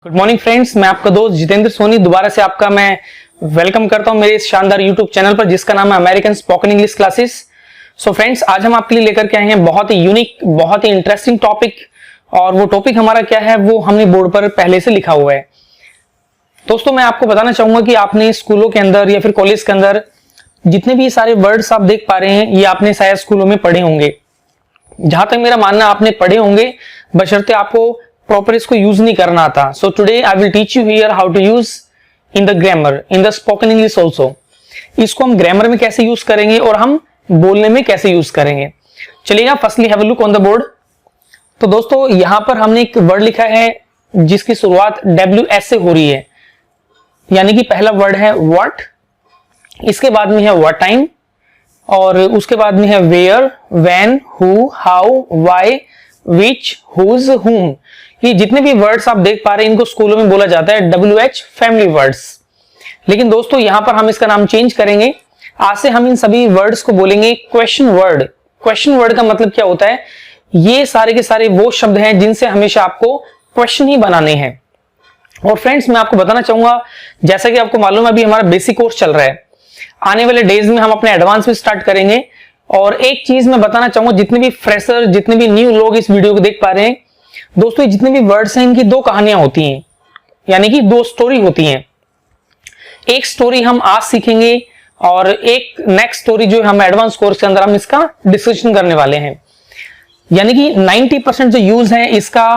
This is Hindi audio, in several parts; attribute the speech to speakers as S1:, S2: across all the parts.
S1: गुड मॉर्निंग फ्रेंड्स, मैं आपका दोस्त जितेंद्र सोनी दोबारा से आपका मैं वेलकम करता हूं मेरे इस शानदार यूट्यूब चैनल पर जिसका नाम है American spoken English classes. So friends, आज हम आपके लिए लेकर के आए हैं बहुत ही यूनिक, बहुत ही इंटरेस्टिंग टॉपिक। और वो टॉपिक हमारा क्या है वो हमने बोर्ड पर पहले से लिखा हुआ है। दोस्तों, मैं आपको बताना चाहूंगा कि आपने स्कूलों के अंदर या फिर कॉलेज के अंदर जितने भी सारे वर्ड्स आप देख पा रहे हैं ये आपने शायद स्कूलों में पढ़े होंगे। जहां तक मेरा मानना आपने पढ़े होंगे, बशर्ते आपको प्रॉपर इसको यूज नहीं करना आता। So today I will teach you here how to use in the grammar in the spoken English also. इसको हम ग्रामर में कैसे यूज करेंगे और हम बोलने में कैसे यूज करेंगे। चलिएगा, firstly have a look on the board. तो दोस्तों, यहां पर हमने एक वर्ड लिखा है जिसकी शुरुआत WS से हो रही है, यानी कि पहला वर्ड है व्हाट, इसके बाद में है व्हाट टाइम, और उसके बाद में है where, when, who, how, why, which, whose, whom. ये जितने भी वर्ड्स आप देख पा रहे हैं इनको स्कूलों में बोला जाता है WH फैमिली वर्ड्स। लेकिन दोस्तों, यहां पर हम इसका नाम चेंज करेंगे। आज से हम इन सभी वर्ड्स को बोलेंगे क्वेश्चन वर्ड। क्वेश्चन वर्ड का मतलब क्या होता है? ये सारे के सारे वो शब्द हैं जिनसे हमेशा आपको क्वेश्चन ही बनाने हैं। और फ्रेंड्स, मैं आपको बताना चाहूंगा, जैसा कि आपको मालूम है अभी हमारा बेसिक कोर्स चल रहा है, आने वाले डेज में हम अपने एडवांस भी स्टार्ट करेंगे। और एक चीज मैं बताना चाहूंगा, जितने भी फ्रेशर, जितने भी न्यू लोग इस वीडियो को देख पा रहे हैं, दोस्तों ये जितने भी वर्ड्स हैं इनकी दो कहानियां होती हैं, यानी कि दो स्टोरी होती हैं। एक स्टोरी हम आज सीखेंगे और एक नेक्स्ट स्टोरी जो हम एडवांस कोर्स के अंदर हम इसका डिस्कशन करने वाले हैं। यानी कि 90% जो यूज है इसका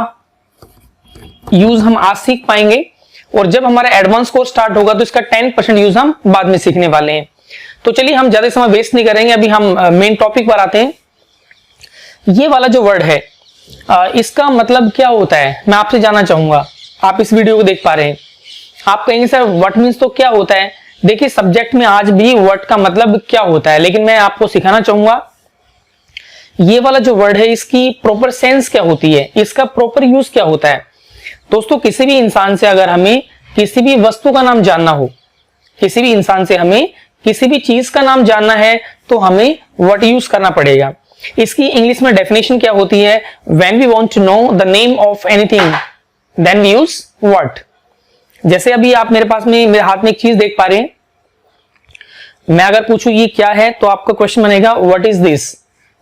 S1: यूज हम आज सीख पाएंगे, और जब हमारा एडवांस कोर्स स्टार्ट होगा तो इसका 10% यूज हम बाद में सीखने वाले हैं। तो चलिए, हम ज्यादा समय वेस्ट नहीं करेंगे, अभी हम मेन टॉपिक पर आते हैं। ये वाला जो वर्ड है इसका मतलब क्या होता है मैं आपसे जानना चाहूंगा। आप इस वीडियो को देख पा रहे हैं, आप कहेंगे सर व्हाट मीन्स तो क्या होता है। देखिए, सब्जेक्ट में आज भी व्हाट का मतलब क्या होता है, लेकिन मैं आपको सिखाना चाहूंगा ये वाला जो वर्ड है इसकी प्रॉपर सेंस क्या होती है, इसका प्रॉपर यूज क्या होता है। दोस्तों, किसी भी इंसान से अगर हमें किसी भी वस्तु का नाम जानना हो, किसी भी इंसान से हमें किसी भी चीज का नाम जानना है तो हमें व्हाट यूज करना पड़ेगा। इसकी इंग्लिश में डेफिनेशन क्या होती है? When we want to know the name of anything then we use what. जैसे अभी आप मेरे पास में, मेरे हाथ में एक चीज देख पा रहे हैं, मैं अगर पूछूं ये क्या है तो आपका क्वेश्चन बनेगा व्हाट इज दिस।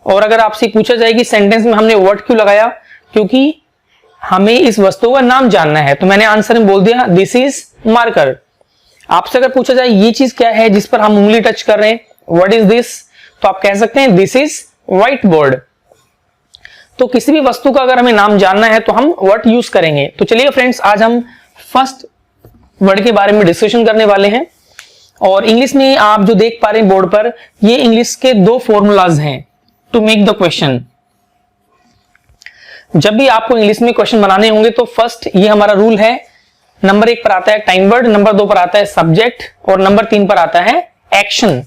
S1: और अगर आपसे पूछा जाए कि सेंटेंस में हमने व्हाट क्यों लगाया, क्योंकि हमें इस वस्तु का नाम जानना है, तो मैंने आंसर में बोल दिया दिस इज मार्कर। आपसे अगर पूछा जाए ये चीज क्या है जिस पर हम उंगली टच कर रहे हैं, व्हाट इज दिस, तो आप कह सकते हैं दिस इज व्हाइट बोर्ड। तो किसी भी वस्तु का अगर हमें नाम जानना है तो हम व्हाट यूज करेंगे। तो चलिए फ्रेंड्स, आज हम फर्स्ट वर्ड के बारे में डिस्कशन करने वाले हैं। और इंग्लिश में आप जो देख पा रहे हैं बोर्ड पर, ये इंग्लिश के दो फॉर्मूलाज हैं टू मेक द क्वेश्चन। जब भी आपको इंग्लिश में क्वेश्चन बनाने होंगे तो फर्स्ट ये हमारा रूल है, नंबर 1 पर आता है टाइम वर्ड, नंबर 2 पर आता है सब्जेक्ट, और नंबर 3 पर आता है एक्शन।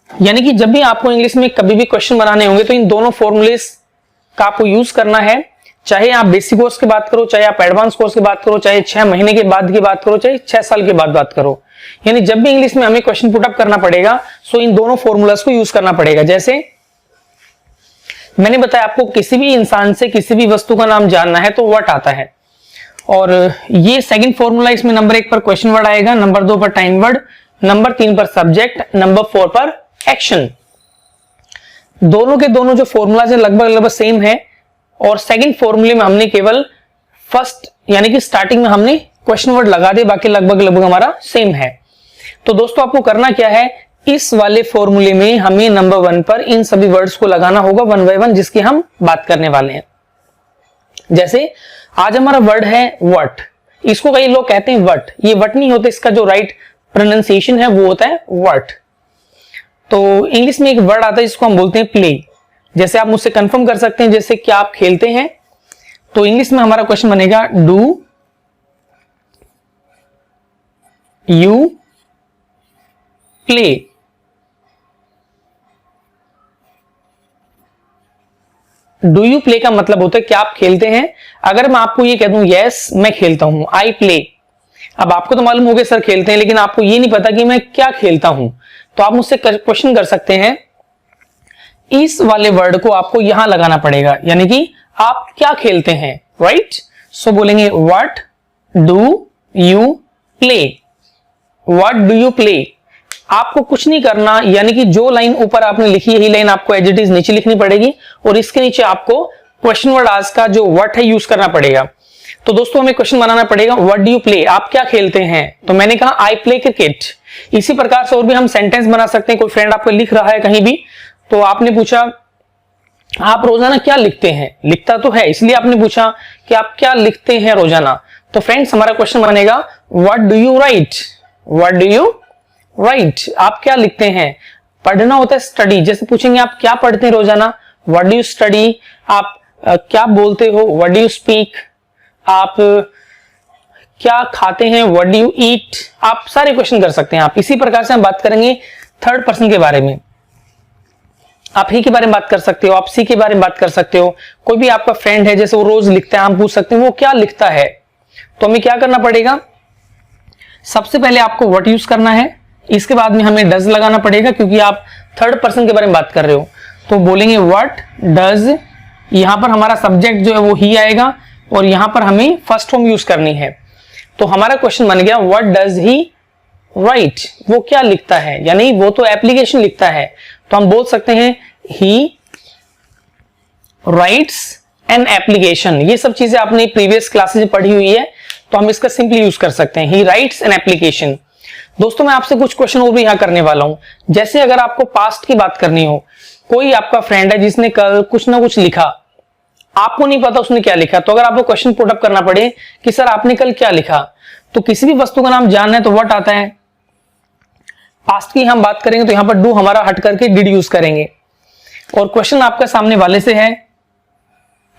S1: यानी कि जब भी आपको इंग्लिश में कभी भी क्वेश्चन बनाने होंगे तो इन दोनों फॉर्मूलेस का आपको यूज करना है। चाहे आप बेसिक कोर्स की बात करो, चाहे आप एडवांस कोर्स की बात करो, चाहे 6 महीने के बाद की बात करो, चाहे 6 साल के बाद बात करो, यानी जब भी इंग्लिश में हमें क्वेश्चन पुटअप करना पड़ेगा सो इन दोनों फॉर्मूलास को यूज करना पड़ेगा। जैसे मैंने बताया, आपको किसी भी इंसान से किसी भी वस्तु का नाम जानना है तो व्हाट आता है। और ये सेकंड फॉर्मूला, इसमें नंबर 1 पर क्वेश्चन वर्ड आएगा, नंबर 2 पर टाइम वर्ड, नंबर 3 पर सब्जेक्ट, नंबर 4 पर एक्शन। दोनों के दोनों जो फॉर्मूलाज है लगभग सेम है। और सेकंड फॉर्मूले में हमने केवल फर्स्ट यानी कि स्टार्टिंग में हमने क्वेश्चन वर्ड लगा दिए, बाकी लगभग हमारा सेम है। तो दोस्तों, आपको करना क्या है, इस वाले फॉर्मूले में हमें नंबर 1 पर इन सभी वर्ड्स को लगाना होगा वन बाय वन, जिसकी हम बात करने वाले हैं। जैसे आज हमारा वर्ड है व्हाट, इसको कई लोग कहते हैं वट, ये वट नहीं होता, इसका जो राइट प्रोनाउंसिएशन है वो होता है व्हाट। तो इंग्लिश में एक वर्ड आता है जिसको हम बोलते हैं प्ले। जैसे आप मुझसे कंफर्म कर सकते हैं, जैसे क्या आप खेलते हैं, तो इंग्लिश में हमारा क्वेश्चन बनेगा do you play. Do you play का मतलब होता है क्या आप खेलते हैं। अगर मैं आपको ये कह दूं यस मैं खेलता हूं, आई प्ले, अब आपको तो मालूम हो गया सर खेलते हैं, लेकिन आपको ये नहीं पता कि मैं क्या खेलता हूं, तो आप मुझसे क्वेश्चन कर सकते हैं, इस वाले वर्ड को आपको यहां लगाना पड़ेगा, यानी कि आप क्या खेलते हैं, राइट। सो बोलेंगे what do you play, what do you play. आपको कुछ नहीं करना, यानी कि जो लाइन ऊपर आपने लिखी यही लाइन आपको एज इट इज नीचे लिखनी पड़ेगी और इसके नीचे आपको क्वेश्चन वर्ड आज का जो व्हाट है यूज करना पड़ेगा। तो दोस्तों हमें क्वेश्चन बनाना पड़ेगा, व्हाट डू यू प्ले, आप क्या खेलते हैं। तो मैंने कहा आई प्ले क्रिकेट। इसी प्रकार से और भी हम सेंटेंस बना सकते हैं। कोई फ्रेंड आपको लिख रहा है कहीं भी, तो आपने पूछा आप रोजाना क्या लिखते हैं, लिखता तो है इसलिए आपने पूछा कि आप क्या लिखते हैं रोजाना। तो फ्रेंड्स हमारा क्वेश्चन बनेगा what do you right, what do you right, आप क्या लिखते हैं। पढ़ना होता है स्टडी, जैसे पूछेंगे आप क्या पढ़ते हैं रोजाना, व्हाट डू यू स्टडी। आप क्या बोलते हो, व्हाट डू यू स्पीक। आप क्या खाते हैं, व्हाट डू यू ईट। आप सारे क्वेश्चन कर सकते हैं। आप इसी प्रकार से हम बात करेंगे थर्ड पर्सन के बारे में। आप ही के बारे में बात कर सकते हो, आप सी के बारे में बात कर सकते हो। कोई भी आपका फ्रेंड है जैसे वो रोज लिखता है, हम पूछ सकते हैं वो क्या लिखता है। तो हमें क्या करना पड़ेगा, सबसे पहले आपको व्हाट यूज करना है, इसके बाद में हमें डज लगाना पड़ेगा क्योंकि आप थर्ड पर्सन के बारे में बात कर रहे हो। तो बोलेंगे व्हाट डज, यहां पर हमारा सब्जेक्ट जो है वो ही आएगा और यहां पर हमें फर्स्ट फॉर्म यूज करनी है। तो हमारा क्वेश्चन बन गया व्हाट डज ही राइट, वो क्या लिखता है, यानी वो तो एप्लीकेशन लिखता है। तो हम बोल सकते हैं ही राइट्स एन एप्लीकेशन। ये सब चीजें आपने प्रीवियस क्लासेस में पढ़ी हुई है, तो हम इसका सिंपली यूज कर सकते हैं, ही राइट्स एन एप्लीकेशन। दोस्तों मैं आपसे कुछ क्वेश्चन और भी यहां करने वाला हूं। जैसे अगर आपको पास्ट की बात करनी हो, कोई आपका फ्रेंड है जिसने कल कुछ ना कुछ लिखा, आपको नहीं पता उसने क्या लिखा, तो अगर आपको क्वेश्चन पुट अप करना पड़े कि सर आपने कल क्या लिखा, तो किसी भी वस्तु का नाम जानना है तो व्हाट आता है। पास्ट की हम बात करेंगे तो यहां पर डू हमारा हट करके डिड यूज करेंगे, और क्वेश्चन आपका सामने वाले से है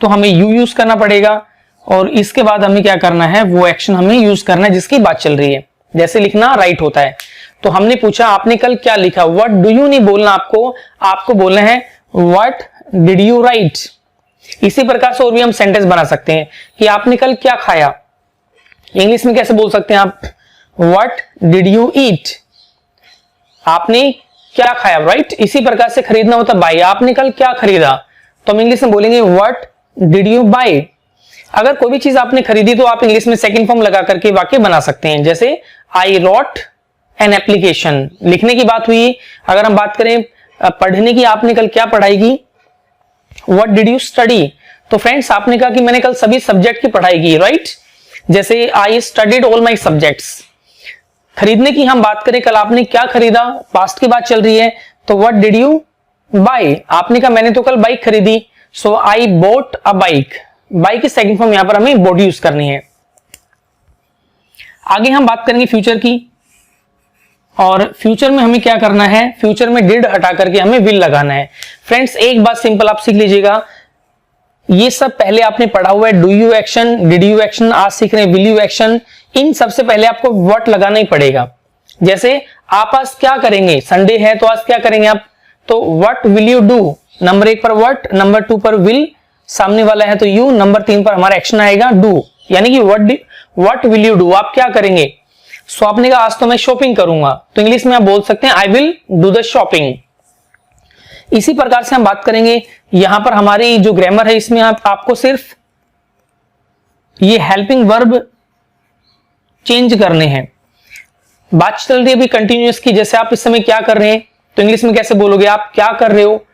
S1: तो हमें यू यूज करना पड़ेगा, और इसके बाद हमें क्या करना है, वो एक्शन हमें यूज करना है जिसकी बात चल रही है। जैसे लिखना राइट होता है, तो हमने पूछा आपने कल क्या लिखा, व्हाट डू यू नहीं बोलना आपको बोलना है व्हाट डिड यू राइट। इसी प्रकार से और भी हम सेंटेंस बना सकते हैं कि आपने कल क्या खाया। इंग्लिश में कैसे बोल सकते हैं आप, व्हाट डिड यू ईट, आपने क्या खाया, राइट। इसी प्रकार से खरीदना होता है बाय, आपने कल क्या खरीदा, तो हम इंग्लिश में बोलेंगे व्हाट डिड यू बाय। अगर कोई भी चीज आपने खरीदी तो आप इंग्लिश में सेकंड फॉर्म लगा करके वाक्य बना सकते हैं। जैसे आई रोट एन एप्लीकेशन, लिखने की बात हुई। अगर हम बात करें पढ़ने की, आपने कल क्या पढ़ाई की, व्हाट डिड यू स्टडी। तो फ्रेंड्स आपने कहा कि मैंने कल सभी सब्जेक्ट की पढ़ाई की, राइट। जैसे I studied all my subjects. खरीदने की हम बात करें, कल आपने क्या खरीदा, पास्ट की बात चल रही है, तो व्हाट डिड यू बाय, आपने कहा मैंने तो कल बाइक खरीदी, सो आई बोट अ बाइक। बाइक की सेकंड फॉर्म यहां पर हमें बोट यूज करनी है। आगे हम बात करेंगे फ्यूचर की, और फ्यूचर में हमें क्या करना है, फ्यूचर में डिड हटा करके हमें विल लगाना है। फ्रेंड्स एक बात सिंपल आप सीख लीजिएगा, ये सब पहले आपने पढ़ा हुआ है, do you action, did you action, आज सीख रहे हैं विल यू एक्शन। इन सबसे पहले आपको व्हाट लगाना ही पड़ेगा। जैसे आप आज क्या करेंगे, संडे है तो आज क्या करेंगे आप, तो what will you do. Number 1 पर व्हाट, नंबर 2 पर विल, सामने वाला है तो यू, नंबर 3 पर हमारा एक्शन आएगा डू, यानी कि व्हाट विल यू डू, आप क्या करेंगे। सो आपने कहा आज तो मैं शॉपिंग करूंगा, तो इंग्लिश में आप बोल सकते हैं I will do the shopping. इसी प्रकार से हम बात करेंगे, यहां पर हमारी जो ग्रामर है इसमें आपको सिर्फ ये हेल्पिंग वर्ब चेंज करने हैं। बात चल रही है अभी कंटिन्यूअस की, जैसे आप इस समय क्या कर रहे हैं, तो इंग्लिश में कैसे बोलोगे, आप क्या कर रहे हो।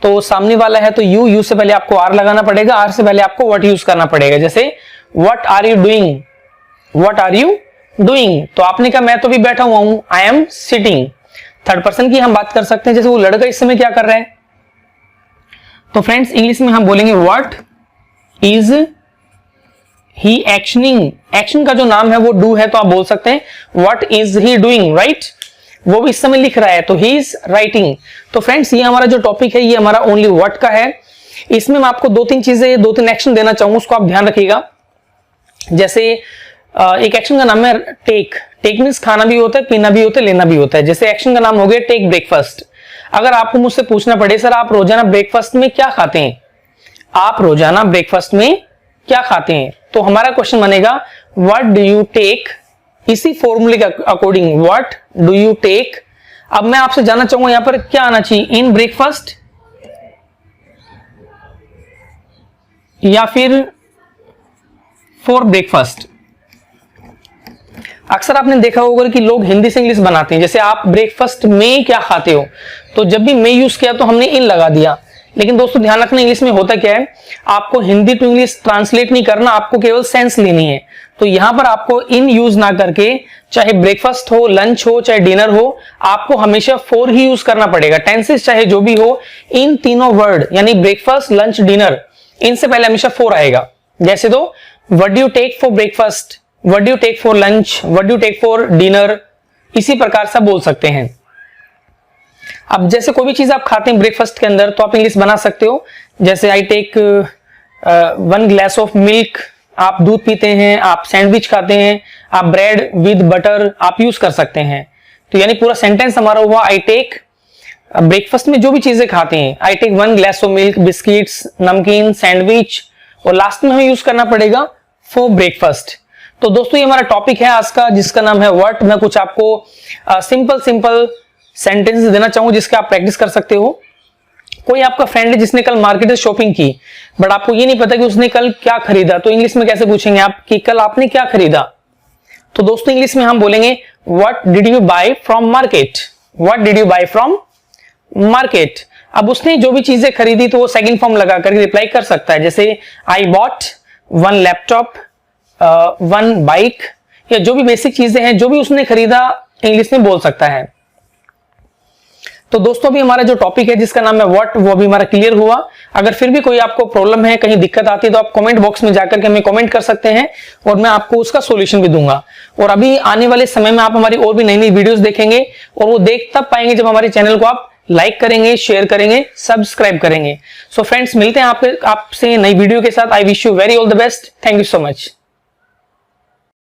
S1: तो सामने वाला है तो यू से पहले आपको आर लगाना पड़ेगा, आर से पहले आपको व्हाट यूज करना पड़ेगा। जैसे what are you doing, what are you doing, तो आपने कहा मैं तो भी बैठा हुआ हूं, I am sitting. Third person की हम बात कर सकते हैं, जैसे वो लड़का इस समय क्या कर रहा है, तो फ्रेंड्स इंग्लिश में हम बोलेंगे what is he actioning. Action का जो नाम है वो डू है, तो आप बोल सकते हैं what is he doing, right. वो भी इस समय लिख रहा है तो ही इज राइटिंग। तो फ्रेंड्स ये हमारा जो टॉपिक है ये हमारा ओनली व्हाट का है। इसमें मैं आपको 2-3 चीजें, 2-3 एक्शन देना चाहूंगा, उसको आप ध्यान रखिएगा। जैसे एक एक्शन का नाम है टेक। टेक मीन्स खाना भी होता है, पीना भी होता है, लेना भी होता है। जैसे एक्शन का नाम हो गया टेक ब्रेकफास्ट। अगर आपको मुझसे पूछना पड़े सर आप रोजाना ब्रेकफास्ट में क्या खाते हैं, आप रोजाना ब्रेकफास्ट में क्या खाते हैं, तो हमारा क्वेश्चन बनेगा व्हाट डू यू टेक। इसी फॉर्मूले के according what do you take. अब मैं आपसे जानना चाहूंगा यहां पर क्या आना चाहिए, इन ब्रेकफास्ट या फिर फॉर ब्रेकफास्ट। अक्सर आपने देखा होगा कि लोग हिंदी से इंग्लिश बनाते हैं, जैसे आप ब्रेकफास्ट में क्या खाते हो, तो जब भी मैं यूज किया तो हमने इन लगा दिया। लेकिन दोस्तों ध्यान रखना, इंग्लिश में होता क्या है, आपको हिंदी टू इंग्लिश ट्रांसलेट नहीं करना, आपको केवल सेंस लेनी है। तो यहां पर आपको इन यूज ना करके, चाहे ब्रेकफास्ट हो, लंच हो, चाहे डिनर हो, आपको हमेशा फॉर ही यूज करना पड़ेगा। टेंसेस चाहे जो भी हो, इन तीनों वर्ड यानी ब्रेकफास्ट, लंच, डिनर, इनसे पहले हमेशा फॉर आएगा। जैसे तो what do you take for breakfast, what do you take for lunch, what do you take for dinner, इसी प्रकार से बोल सकते हैं। अब जैसे कोई भी चीज आप खाते हैं ब्रेकफास्ट के अंदर, तो आप इंग्लिश बना सकते हो। जैसे I take 1 glass of milk, आप दूध पीते हैं, आप सैंडविच खाते हैं, आप ब्रेड विद बटर आप यूज कर सकते हैं। तो यानी पूरा सेंटेंस हमारा हुआ आई टेक, ब्रेकफास्ट में जो भी चीजें खाते हैं, I take 1 glass of milk, biscuits, नमकीन, सैंडविच, और लास्ट में हमें यूज करना पड़ेगा फॉर ब्रेकफास्ट। तो दोस्तों ये हमारा टॉपिक है आज का, जिसका नाम है व्हाट। मैं कुछ आपको सिंपल सेंटेंसेस देना चाहूंगा जिसके आप प्रैक्टिस कर सकते हो। कोई आपका फ्रेंड है जिसने कल मार्केट से शॉपिंग की, बट आपको ये नहीं पता कि उसने कल क्या खरीदा, तो इंग्लिश में कैसे पूछेंगे आप कि कल आपने क्या खरीदा? तो दोस्तों इंग्लिश में हम बोलेंगे what did you buy from market, what did you buy from market. अब उसने जो भी चीजें खरीदी तो वो सेकंड फॉर्म लगा करके रिप्लाई कर सकता है, जैसे आई बॉट 1 लैपटॉप, 1 बाइक, या जो भी बेसिक चीजें हैं, जो भी उसने खरीदा इंग्लिश में बोल सकता है। तो दोस्तों अभी हमारा जो टॉपिक है जिसका नाम है व्हाट, वो भी हमारा क्लियर हुआ। अगर फिर भी कोई आपको प्रॉब्लम है, कहीं दिक्कत आती है, तो आप कमेंट बॉक्स में जाकर के हमें कमेंट कर सकते हैं और मैं आपको उसका सॉल्यूशन भी दूंगा। और अभी आने वाले समय में आप हमारी और भी नई नई वीडियोस देखेंगे, और वो देख तब पाएंगे जब हमारे चैनल को आप लाइक करेंगे, शेयर करेंगे, सब्सक्राइब करेंगे। सो फ्रेंड्स मिलते हैं आपसे नई वीडियो के साथ। I wish you very all the best. Thank you so much.